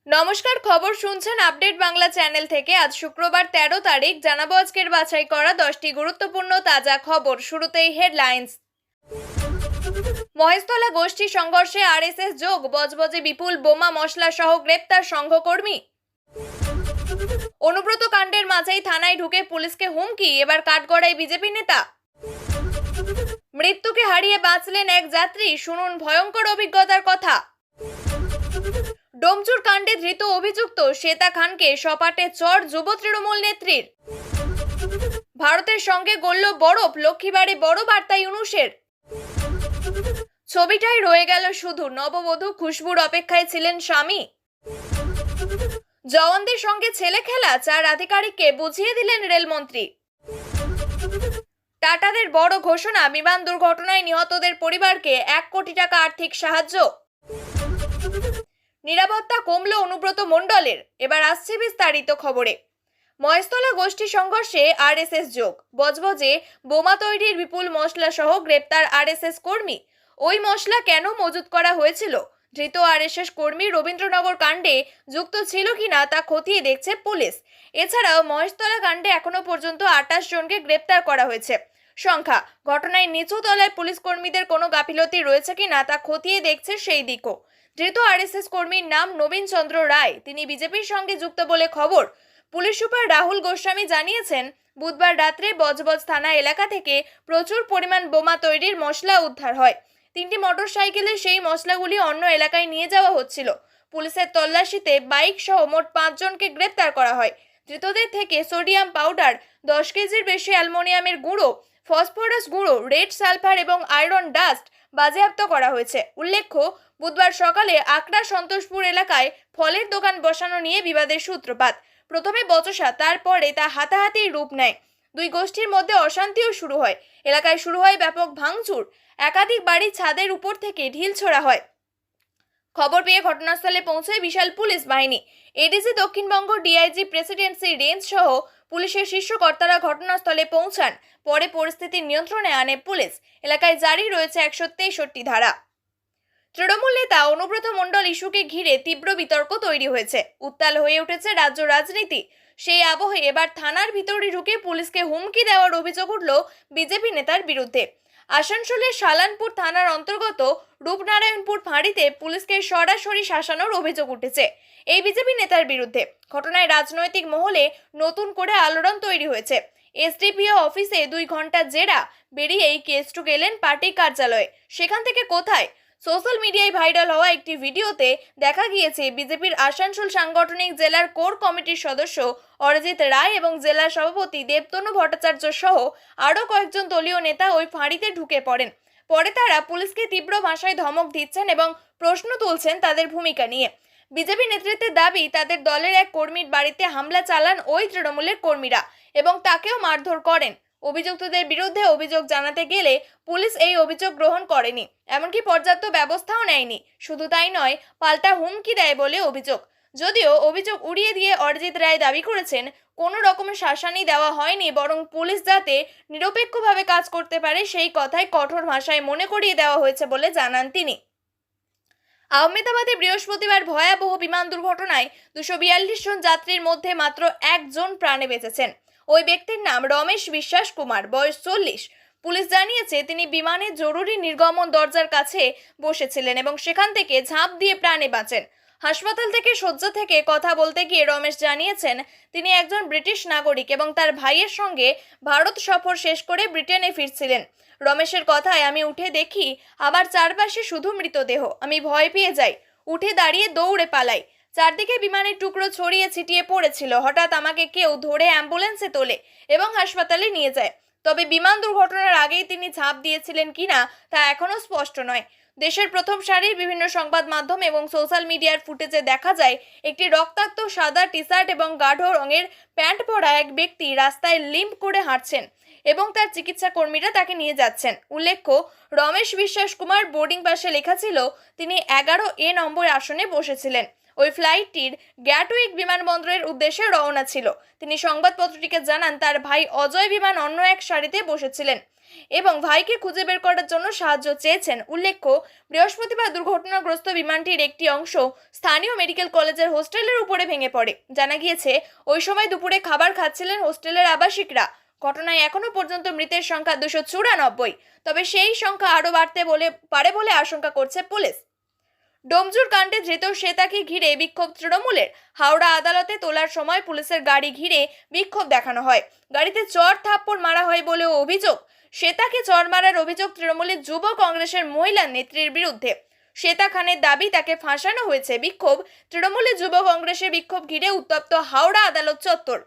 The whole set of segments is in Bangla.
নমস্কার, খবর শুনছেন আপডেট বাংলা চ্যানেল থেকে। আজ শুক্রবার 13 তারিখ জানাবো আজকের বাছাই করা 10টি গুরুত্বপূর্ণ তাজা খবর। শুরুতেই হেডলাইন্স। মহেশতলা গোষ্ঠী সংঘর্ষে আরএসএস যোগ, বজবজে বিপুল বোমা মশলা সহ গ্রেপ্তার সংঘকর্মী। অনুব্রত কাণ্ডের মাঝেই থানায় ঢুকে পুলিশকে হুমকি, এবার কাঠগড়ায় বিজেপি নেতা। মৃত্যুকে হারিয়ে বাঁচলেন এক যাত্রী, শুনুন ভয়ঙ্কর অভিজ্ঞতার কথা। ডোমচুর কাণ্ডে ধৃত অভিযুক্ত শ্বেতা খানকে সপাটে চড় যুব তৃণমূল নেত্রীর। ভারতের সঙ্গে গড়ল বরফ, লক্ষ্মীবারে বড় বার্তা ইউনূসের। ছবিটাই রয়ে গেল শুধু, নববধূ খুশবুর অপেক্ষায় ছিলেন স্বামী। জওয়ানদের সঙ্গে ছেলে খেলা, 4 আধিকারিককে বুঝিয়ে দিলেন রেলমন্ত্রী। টাটাদের বড় ঘোষণা, বিমান দুর্ঘটনায় নিহতদের পরিবারকে 1 কোটি টাকা আর্থিক সাহায্য। নিরাপত্তা কমল অনুব্রত মণ্ডলের। এবার আসছে বিস্তারিত খবরে। মহেশতলা গোষ্ঠী সংঘর্ষে আরএসএস যোগ, বজবজে বোমা তৈরির বিপুল মশলা সহ গ্রেপ্তার আরএসএস কর্মী। ওই মশলা কেন মজুত করা হয়েছিল, ধৃত আরএসএস কর্মী রবীন্দ্রনগর কাণ্ডে যুক্ত ছিল কিনা তা খতিয়ে দেখছে পুলিশ। এছাড়াও মহেশতলা কাণ্ডে এখনো পর্যন্ত 28 জনকে গ্রেপ্তার করা হয়েছে। সংখ্যা, ঘটনায় নিচু তলায় পুলিশ কর্মীদের কোনো গাফিলতি রয়েছে কিনা তা খতিয়ে দেখছে সেই দিকও। ধৃত আরএসএস কর্মীর নাম নবীন চন্দ্র রায়, তিনি বিজেপির সঙ্গে যুক্ত বলে খবর। পুলিশ সুপার রাহুল গোস্বামী জানিয়েছেন, বুধবার রাত্রে বজবজ থানা এলাকা থেকে প্রচুর পরিমাণ বোমা তৈরির মশলা উদ্ধার হয়। 3টি মোটরসাইকেলে সেই মশলাগুলি অন্য এলাকায় নিয়ে যাওয়া হচ্ছিল। পুলিশের তল্লাশিতে বাইক সহ মোট 5 জনকে গ্রেপ্তার করা হয়। ধৃতদের থেকে সোডিয়াম পাউডার, 10 কেজির বেশি অ্যালুমিনিয়ামের গুঁড়ো, ফসফরাস গুঁড়ো, রেড সালফার এবং আয়রন ডাস্ট বাজেয়াপ্ত করা হয়েছে। উল্লেখ্য, বুধবার সকালে আকড়া সন্তোষপুর এলাকায় ফলের দোকান বসানো নিয়ে বিবাদের সূত্রপাত। প্রথমে বচসা, তারপরে তা হাতাহাতির রূপ নেয়। দুই গোষ্ঠীর মধ্যে অশান্তিও শুরু হয়। এলাকায় শুরু হয় ব্যাপক ভাঙচুর, একাধিক বাড়ির ছাদের উপর থেকে ঢিল ছোড়া হয়। খবর পেয়ে ঘটনাস্থলে পৌঁছায় বিশাল পুলিশ বাহিনী। ADC Dakshinbanga, DIG, Presidency range সহ পুলিশের শীর্ষ কর্তারা ঘটনাস্থলে পৌঁছান। পরে পরিস্থিতি নিয়ন্ত্রণে আনে পুলিশ। এলাকায় জারি রয়েছে 163 ধারা। তৃণমূল নেতা অনুব্রত মণ্ডল ইস্যুকে ঘিরে তীব্র বিতর্ক তৈরি হয়েছে। উত্তাল হয়ে উঠেছে রাজ্য রাজনীতি। সেই আবহে এবার থানার ভিতরে ঢুকে পুলিশকে হুমকি দেওয়ার অভিযোগ উঠল বিজেপি নেতার বিরুদ্ধে। আসানসোলের শালানপুর থানার অন্তর্গত রূপনারায়ণপুর ফাঁড়িতে পুলিশকে সরাসরি শাসানোর অভিযোগ উঠেছে এই বিজেপি নেতার বিরুদ্ধে। ঘটনায় রাজনৈতিক মহলে নতুন করে আলোড়ন তৈরি হয়েছে। এসডিপিও অফিসে 2 ঘন্টা জেরা, বেরিয়েই কেষ্টু গেলেন পার্টি কার্যালয়ে। সেখান থেকে কোথায়? সোশ্যাল মিডিয়ায় ভাইরাল হওয়া একটি ভিডিওতে দেখা গিয়েছে বিজেপির আসানসোল সাংগঠনিক জেলার কোর কমিটির সদস্য অরিজিৎ রায় এবং জেলা সভাপতি দেবতনু ভট্টাচার্য সহ আরও কয়েকজন দলীয় নেতা ওই ফাঁড়িতে ঢুকে পড়েন। পরে তারা পুলিশকে তীব্র ভাষায় ধমক দিচ্ছেন এবং প্রশ্ন তুলছেন তাদের ভূমিকা নিয়ে। বিজেপি নেতৃত্বের দাবি, তাদের দলের এক কর্মীর বাড়িতে হামলা চালান ওই তৃণমূলের কর্মীরা এবং তাকেও মারধর করেন। অভিযুক্তদের বিরুদ্ধে অভিযোগ জানাতে গেলে পুলিশ এই অভিযোগ গ্রহণ করেনি, এমনকি পর্যাপ্ত ব্যবস্থাও নেয়নি। শুধু তাই নয়, পাল্টা হুমকি দেয় বলে অভিযোগ। যদিও অভিযোগ উড়িয়ে দিয়ে অরিজিৎ রায় দাবি করেছেন, কোনো রকমের শাসানি দেওয়া হয়নি, বরং পুলিশ যাতে নিরপেক্ষভাবে কাজ করতে পারে সেই কথাই কঠোর ভাষায় মনে করিয়ে দেওয়া হয়েছে বলে জানান তিনি। আহমেদাবাদে বৃহস্পতিবার ভয়াবহ বিমান দুর্ঘটনায় 242 জন যাত্রীর মধ্যে মাত্র 1 জন প্রাণে বেঁচেছেন। ওই ব্যক্তির নাম রমেশ বিশ্বাস কুমার, বয়স 40। পুলিশ জানিয়েছে, তিনি বিমানের জরুরি নির্গমন দরজার কাছে বসেছিলেন এবং সেখান থেকে ঝাঁপ দিয়ে প্রাণে বাঁচেন। হাসপাতাল থেকে শয্যা থেকে কথা বলতে গিয়ে রমেশ জানিয়েছেন, তিনি একজন ব্রিটিশ নাগরিক এবং তার ভাইয়ের সঙ্গে ভারত সফর শেষ করে ব্রিটেনে ফিরছিলেন। রমেশের কথায়, আমি উঠে দেখি আবার চারপাশে শুধু মৃতদেহ। আমি ভয় পেয়ে যাই, উঠে দাঁড়িয়ে দৌড়ে পালাই। চারদিকে বিমানের টুকরো ছড়িয়ে ছিটিয়ে পড়েছিল। হঠাৎ আমাকে কেউ ধরে অ্যাম্বুলেন্সে তোলে এবং হাসপাতালে নিয়ে যায়। তবে বিমান দুর্ঘটনার আগেই তিনি ঝাঁপ দিয়েছিলেন কিনা তা এখনো স্পষ্ট নয়। দেশের প্রথম সারির বিভিন্ন সংবাদ মাধ্যম এবং সোশ্যাল মিডিয়ার ফুটেজে দেখা যায়, একটি রক্তাক্ত সাদা টি শার্ট এবং গাঢ় রঙের প্যান্ট পরা এক ব্যক্তি রাস্তায় লিম্প করে হাঁটছেন এবং তার চিকিৎসা কর্মীরা তাকে নিয়ে যাচ্ছেন। উল্লেখ্য, রমেশ বিশ্বাস কুমার বোর্ডিং পাসে লেখা ছিল তিনি 11A নম্বর আসনে বসেছিলেন। ওই ফ্লাইটটির গ্যাটউইক বিমানবন্দরের উদ্দেশ্যে রওনা ছিল। তিনি সংবাদপত্রটিকে জানান, তার ভাই অজয় বিমান অন্য এক সারিতে বসেছিলেন। এবং ভাইকে খুঁজে বের করার জন্য সাহায্য চেয়েছেন। উল্লেখ্য, বৃহস্পতিবার দুর্ঘটনাগ্রস্ত বিমানটির একটি অংশ স্থানীয় মেডিকেল কলেজের হোস্টেলের উপরে ভেঙে পড়ে। জানা গিয়েছে, ওই সময় দুপুরে খাবার খাচ্ছিলেন হোস্টেলের আবাসিকরা। ঘটনায় এখনো পর্যন্ত মৃতের সংখ্যা 294, তবে সেই সংখ্যা আরও বাড়তে পারে বলে আশঙ্কা করছে পুলিশ। ডোমজুর কাণ্ডে ধৃত শ্বেতাকে ঘিরে বিক্ষোভ তৃণমূলের। হাওড়া আদালতে তোলার সময় পুলিশের গাড়ি ঘিরে বিক্ষোভ দেখানো হয়। গাড়িতে চড় থাপ্পড় মারা হয় বলেও অভিযোগ। শ্বেতাকে চড় মারার অভিযোগ তৃণমূলের যুব কংগ্রেসের মহিলা নেত্রীর বিরুদ্ধে। শ্বেতা খানের দাবি তাকে ফাঁসানো হয়েছে। বিক্ষোভ তৃণমূলের যুব কংগ্রেসের বিক্ষোভ ঘিরে উত্তপ্ত হাওড়া আদালত চত্বর।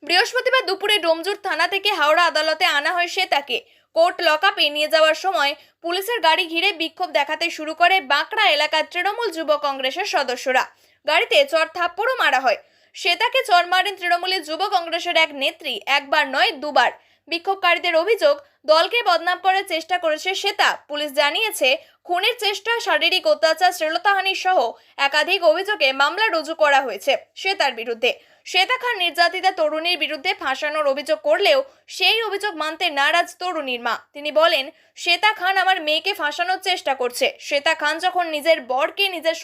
বৃহস্পতিবার দুপুরে ডোমজুর থানা থেকে হাওড়া আদালতে আনা হয় শ্বেতাকে। কোর্ট লকআপে নিয়ে যাওয়ার সময় পুলিশের গাড়ি ঘিরে বিক্ষোভ দেখাতে শুরু করে বাঁকড়া এলাকার তৃণমূল যুব কংগ্রেসের সদস্যরা। গাড়িতে চড় থাপ্পড়ও মারা হয়। শ্বেতাকে চড় মারেন তৃণমূলের যুব কংগ্রেসের এক নেত্রী, একবার নয় দুবার। বিক্ষোভকারীদের অভিযোগ, দলকে বদনাম করার চেষ্টা করেছে শ্বেতা। পুলিশ জানিয়েছে, খুনের চেষ্টা, শারীরিক অত্যাচার, শ্লীলতাহানি সহ একাধিক অভিযোগে মামলা রুজু করা হয়েছে শ্বেতার বিরুদ্ধে। শ্বেতা খান নির্যাতিতা তরুণীর বিরুদ্ধে ফাঁসানোর অভিযোগ করলেও সেই অভিযোগ মানতে নারাজ তরুণীর মা। তিনি বলেন, শ্বেতা খান আমার মেয়েকে ফাঁসানোর চেষ্টা করছে। শ্বেতা খান যখন নিজের বরকে, নিজের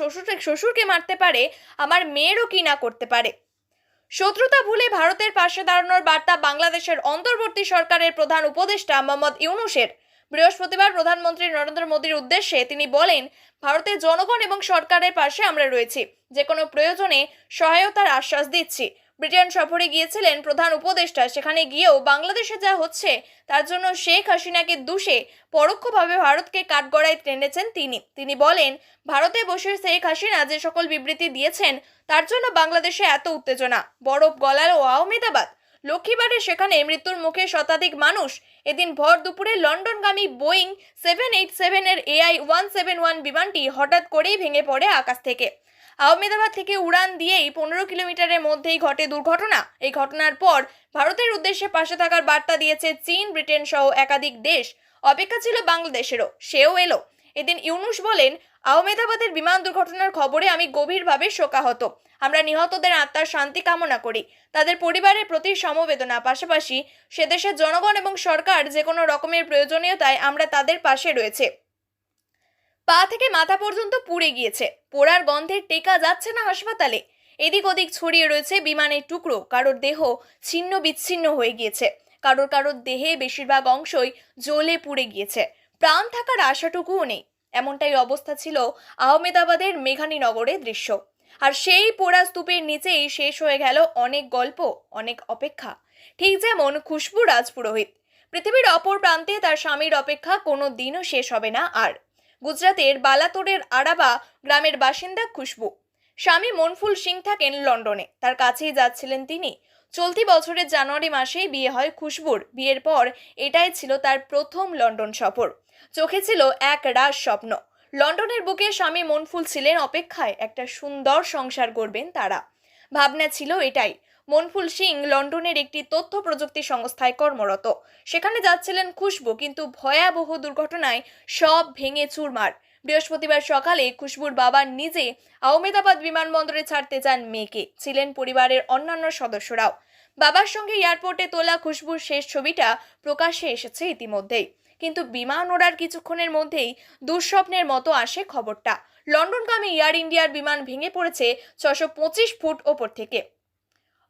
শ্বশুরকে মারতে পারে, আমার মেয়েরও কি না করতে পারে। শত্রুতা ভুলে ভারতের পাশে দাঁড়ানোর বার্তা বাংলাদেশের অন্তর্বর্তী সরকারের প্রধান উপদেষ্টা মোহাম্মদ ইউনূসের। বৃহস্পতিবার প্রধানমন্ত্রী নরেন্দ্র মোদীর উদ্দেশ্যে তিনি বলেন, ভারতের জনগণ এবং সরকারের পাশে আমরা রয়েছি। যে কোনো প্রয়োজনে সহায়তার আশ্বাস দিচ্ছি। ব্রিটেন সফরে গিয়েছিলেন প্রধান উপদেষ্টা। সেখানে গিয়েও বাংলাদেশে যা হচ্ছে তার জন্য শেখ হাসিনাকে দুষে পরোক্ষভাবে ভারতকে কাঠগড়ায় টেনেছেন তিনি বলেন, ভারতে বসে শেখ হাসিনা যে সকল বিবৃতি দিয়েছেন তার জন্য বাংলাদেশে এত উত্তেজনা। বরফ গলালো আহমেদাবাদ, লক্ষ্মীবারে সেখানে মৃত্যুর মুখে শতাধিক মানুষ। এদিন ভর দুপুরে লন্ডনগামী বোয়িং 787 এর AI-171 বিমানটি হঠাৎ করেই ভেঙে পড়ে আকাশ থেকে। আহমেদাবাদ থেকে উড়ান দিয়েই 15 কিলোমিটারের মধ্যেই ঘটে দুর্ঘটনা। এই ঘটনার পর ভারতের উদ্দেশ্যে পাশে থাকার বার্তা দিয়েছে চীন, ব্রিটেন সহ একাধিক দেশ। অপেক্ষা ছিল বাংলাদেশেরও, সেও এলো। এদিন ইউনূস বলেন, আহমেদাবাদের বিমান দুর্ঘটনার খবরে আমি গভীরভাবে শোকাহত। আমরা নিহতদের আত্মার শান্তি কামনা করি, তাদের পরিবারের প্রতি সমবেদনা। পাশাপাশি সে দেশের জনগণ এবং সরকার যে কোনো রকমের প্রয়োজনীয়তায় আমরা তাদের পাশে রয়েছে। পা থেকে মাথা পর্যন্ত পুড়ে গিয়েছে। পোড়ার গন্ধে টেকা যাচ্ছে না হাসপাতালে। এদিক ওদিক ছড়িয়ে রয়েছে বিমানের টুকরো। কারোর দেহ ছিন্ন বিচ্ছিন্ন হয়ে গিয়েছে। কারোর দেহে বেশিরভাগ অংশই জ্বলে পুড়ে গিয়েছে। প্রাণ থাকার আশাটুকুও নেই। এমনটাই অবস্থা ছিল আহমেদাবাদের মেঘানীনগরের দৃশ্য। আর সেই পোড়া স্তূপের নিচেই শেষ হয়ে গেল অনেক গল্প, অনেক অপেক্ষা। ঠিক যেমন খুশবু রাজপুরোহিত। পৃথিবীর অপর প্রান্তে তার স্বামীর অপেক্ষা কোনো দিনও শেষ হবে না আর। গুজরাতের বালাতোরের আরাবা গ্রামের বাসিন্দা খুশবু। স্বামী মনফুল সিং থাকেন লন্ডনে। তার কাছেই যাচ্ছিলেন তিনি। চলতি বছরের জানুয়ারি মাসেই বিয়ে হয় খুশবুর। বিয়ের পর এটাই ছিল তার প্রথম লন্ডন সফর। চোখে ছিল এক রাজ স্বপ্ন। লন্ডনের বুকে স্বামী মনফুল ছিলেন অপেক্ষায়, একটা সুন্দর সংসার গড়বেন তারা। ভাবনা ছিল এটাই। মনফুল সিং লন্ডনের একটি তথ্য প্রযুক্তি সংস্থায় কর্মরত। সেখানে যাচ্ছিলেন খুশবু, কিন্তু ভয়াবহ দুর্ঘটনায় সব ভেঙে চুরমার। বৃহস্পতিবার সকালে খুশবুর বাবা নিজে আহমেদাবাদ বিমানবন্দরে ছাড়তে যান মেয়েকে। ছিলেন পরিবারের অন্যান্য সদস্যরাও। বাবার সঙ্গে এয়ারপোর্টে তোলা খুশবুর শেষ ছবিটা প্রকাশ্যে এসেছে ইতিমধ্যেই। কিন্তু বিমান ওড়ার কিছুক্ষণের মধ্যেই দুঃস্বপ্নের মতো আসে খবরটা। লন্ডনগামী এয়ার ইন্ডিয়ার বিমান ভেঙে পড়েছে 625 ফুট ওপর থেকে।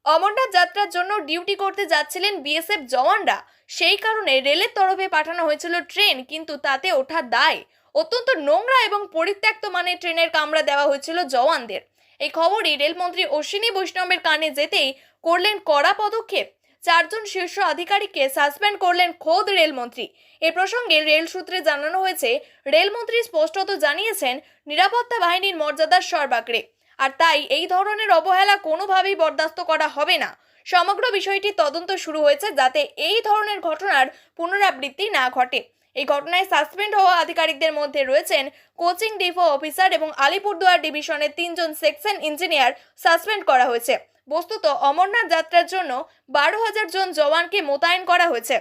অমরনাথ যাত্রার জন্য ডিউটি করতে যাচ্ছিলেন বিএসএফ জওয়ানরা। সেই কারণে রেলের তরফে পাঠানো হয়েছিল ট্রেন, কিন্তু তাতে ওঠা দায়। অত্যন্ত নোংরা এবং পরিত্যক্ত মানের ট্রেনের কামরা দেওয়া হয়েছিল জওয়ানদের। এই খবরই রেলমন্ত্রী অশ্বিনী বৈষ্ণবের কানে যেতেই করলেন কড়া পদক্ষেপ। 4 জন শীর্ষ আধিকারিককে সাসপেন্ড করলেন খোদ রেলমন্ত্রী। এ প্রসঙ্গে রেল সূত্রে জানানো হয়েছে, রেলমন্ত্রী স্পষ্টত জানিয়েছেন নিরাপত্তা বাহিনীর মর্যাদা সর্বাগ্রে। আর তাই এই ধরনের অবহেলা কোনোভাবেই বরদাস্ত করা হবে না। সমগ্র বিষয়টি তদন্ত শুরু হয়েছে যাতে এই ধরনের ঘটনার পুনরাবৃত্তি না ঘটে। এই ঘটনায় সাসপেন্ড হওয়া আধিকারিকদের মধ্যে রয়েছেন কোচিং ডিপো অফিসার এবং আলিপুরদুয়ার ডিভিশনের 3 জন সেকশন ইঞ্জিনিয়ার সাসপেন্ড করা হয়েছে। বস্তুত অমরনাথ যাত্রার জন্য 12,000 জন জওয়ানকে মোতায়েন করা হয়েছে।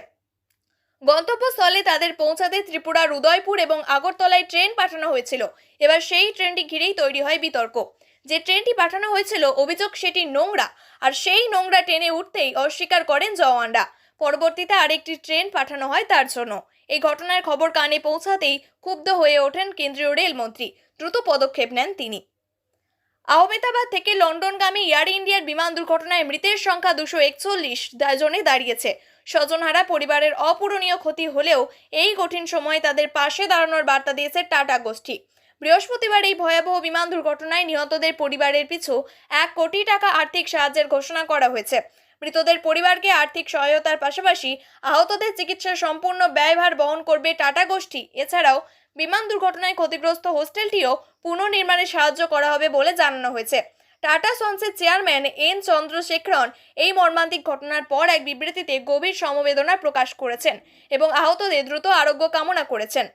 গন্তব্যস্থলে তাদের পৌঁছাতে ত্রিপুরার উদয়পুর এবং আগরতলায় ট্রেন পাঠানো হয়েছিল। এবার সেই ট্রেনটি ঘিরেই তৈরি হয় বিতর্ক। যে ট্রেনটি পাঠানো হয়েছিল অভিযোগ সেটি নোংরা, আর সেই নোংরা ট্রেনে উঠতেই অস্বীকার করেন জওয়ানরা। পরবর্তীতে আরেকটি ট্রেন পাঠানো হয় তার জন্য। এই ঘটনার খবর কানে পৌঁছাতেই ক্ষুব্ধ হয়ে ওঠেন কেন্দ্রীয় রেলমন্ত্রী। দ্রুত পদক্ষেপ নেন তিনি। আহমেদাবাদ থেকে লন্ডনগামী এয়ার ইন্ডিয়ার বিমান দুর্ঘটনায় মৃতের সংখ্যা 241 জনে দাঁড়িয়েছে। স্বজনহারা পরিবারের অপূরণীয় ক্ষতি হলেও এই কঠিন সময়ে তাদের পাশে দাঁড়ানোর বার্তা দিয়েছে টাটা গোষ্ঠী। বৃহস্পতিবার এই ভয়াবহ বিমান দুর্ঘটনায় নিহতদের পরিবারের পিছু 1 কোটি টাকা আর্থিক সাহায্যের ঘোষণা করা হয়েছে। মৃতদের পরিবারকে আর্থিক সহায়তার পাশাপাশি আহতদের চিকিৎসার সম্পূর্ণ ব্যয়ভার বহন করবে টাটা গোষ্ঠী। এছাড়াও বিমান দুর্ঘটনায় ক্ষতিগ্রস্ত হোস্টেলটিও পুনর্নির্মাণে সাহায্য করা হবে বলে জানানো হয়েছে। টাটা সন্সের চেয়ারম্যান এন চন্দ্রশেখরন এই মর্মান্তিক ঘটনার পর এক বিবৃতিতে গভীর সমবেদনা প্রকাশ করেছেন এবং আহতদের দ্রুত আরোগ্য কামনা করেছেন।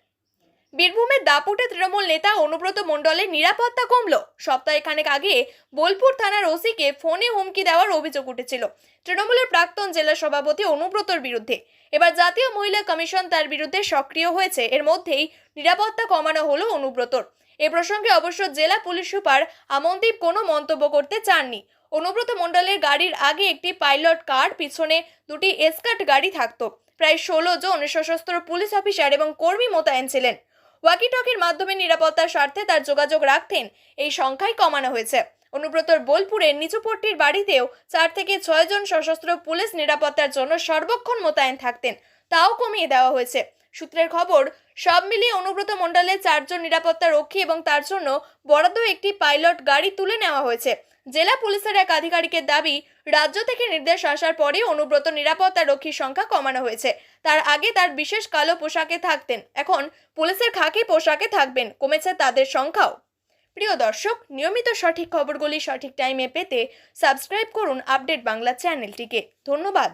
বীরভূমের দাপুটে তৃণমূল নেতা অনুব্রত মণ্ডলের নিরাপত্তা কমল। সপ্তাহখানেক আগে বোলপুর থানার ওসিকে ফোনে হুমকি দেওয়ার অভিযোগ উঠেছিল তৃণমূলের প্রাক্তন জেলা সভাপতি অনুব্রতর বিরুদ্ধে। এবার জাতীয় মহিলা কমিশন তার বিরুদ্ধে সক্রিয় হয়েছে। এর মধ্যেই নিরাপত্তা কমানো হলো অনুব্রতর। এ প্রসঙ্গে অবশ্য জেলা পুলিশ সুপার আমনদীপ কোনো মন্তব্য করতে চাননি। অনুব্রত মণ্ডলের গাড়ির আগে একটি পাইলট কার, পিছনে দুটি এসকার্ট গাড়ি থাকতো। প্রায় 16 জন সশস্ত্র পুলিশ অফিসার এবং কর্মী মোতায়েন ছিলেন। ওয়াকিটকির মাধ্যমে নিরাপত্তার স্বার্থে তার যোগাযোগ রাখতেন। এই সংখ্যাই কমানো হয়েছে। অনুব্রতর বোলপুরের নিচুপট্টির বাড়িতেও 4 থেকে 6 জন সশস্ত্র পুলিশ নিরাপত্তার জন্য সর্বক্ষণ মোতায়েন থাকতেন, তাও কমিয়ে দেওয়া হয়েছে। সূত্রের খবর, সব মিলিয়ে অনুব্রত মণ্ডলের 4 জন নিরাপত্তা রক্ষী এবং তার জন্য বরাদ্দ একটি পাইলট গাড়ি তুলে নেওয়া হয়েছে। জেলা পুলিশের এক আধিকারিকের দাবি, রাজ্য থেকে নির্দেশ আসার পরে অনুব্রত নিরাপত্তা রক্ষীর সংখ্যা কমানো হয়েছে। তার আগে তার বিশেষ কালো পোশাকে থাকতেন, এখন পুলিশের খাকি পোশাকে থাকবেন, কমেছে তাদের সংখ্যাও। প্রিয় দর্শক, নিয়মিত সঠিক খবরগুলি সঠিক টাইমে পেতে সাবস্ক্রাইব করুন আপডেট বাংলা চ্যানেলটিকে। ধন্যবাদ।